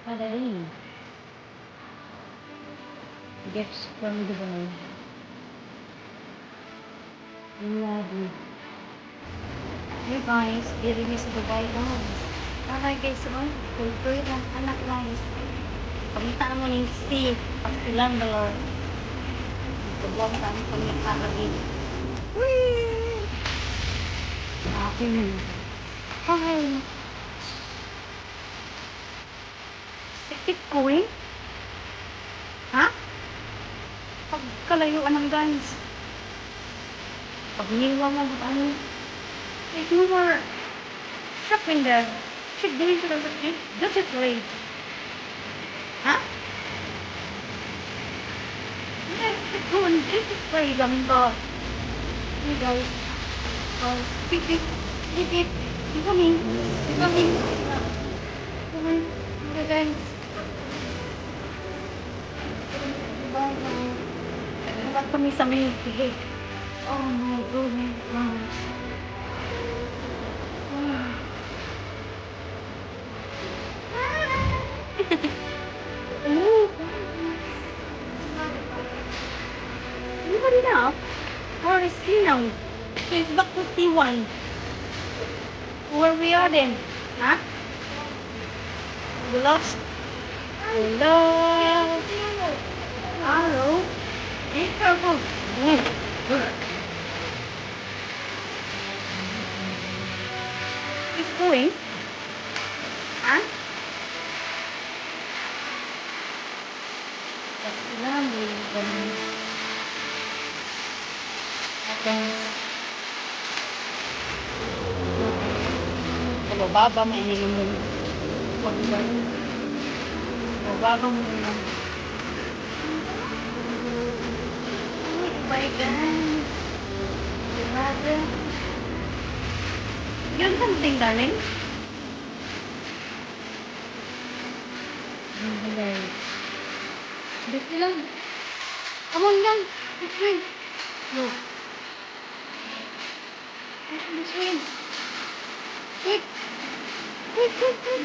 Padaling. Gifts from Dubai. Lovely. Hey guys, diri ni sa Dubai oh. Alright guys, oh. Favorite ang anak guys. Pamita mo ng si Pastilan dollar. Vlog kami pamita lagi. Whee! Happy mo. Hi. Tiktik ko eh. Ha? Pagkalayuan ng guys. Pagniwa mo ba ano? There's no more shop in there. Should be into the market. That's it late. Ha? Yes, it's going. This is very coming back. Hey guys. Oh, beep beep. Beep beep. I'm coming. I'm coming. Come on. Okay guys. Bye bye. Wala kami sa main. Oh my goodness. Anybody now? Where is he now? He's back to T1. Where we are then? Huh? We lost? Hello? Hello? Be careful. He's going? Huh? That's lovely. Bababa mo ini mo. Bababa mo ini. Oh my God. Grabe. Yun something, darling. Okay. Bitti lang. Come on, gang. This way. No. This way. Quick. Quick, quick, quick.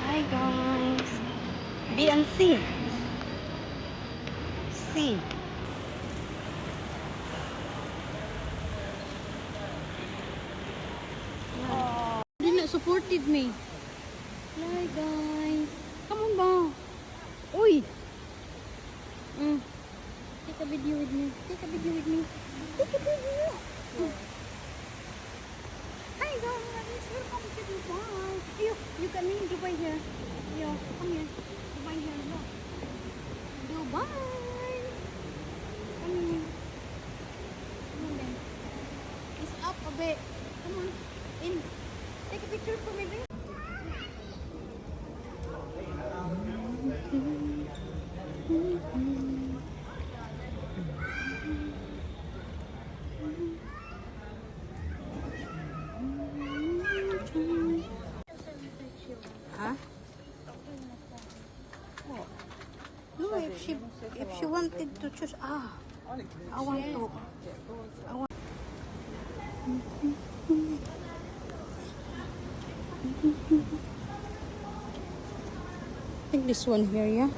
Hi guys. B and C. C. They not supported me. Hi guys. Come on ba? Uy. Take a video with me. Take a video with me. Take a video. Hi guys. Welcome to Dubai. You can in Dubai here. Yo, come here. Dubai here. Look. Dubai. Come here. Come on then. It's up a bit. Come on. In. Take a picture. picture for me, babe? Huh? No, if she wanted to choose, I want to. I want. I think this one here, yeah.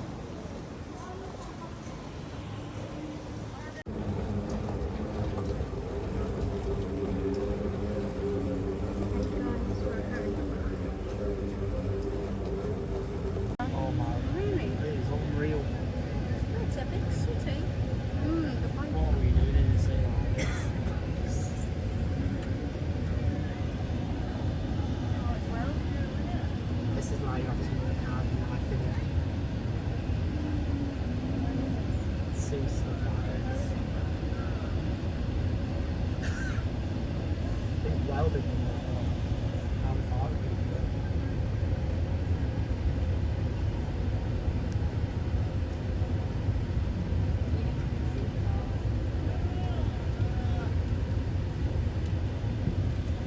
Oh my, Really? it is unreal. It's a big city. The point. What are we doing in this city? Well, This is why you have to work hard in life, innit? See stuff like this. It's well big.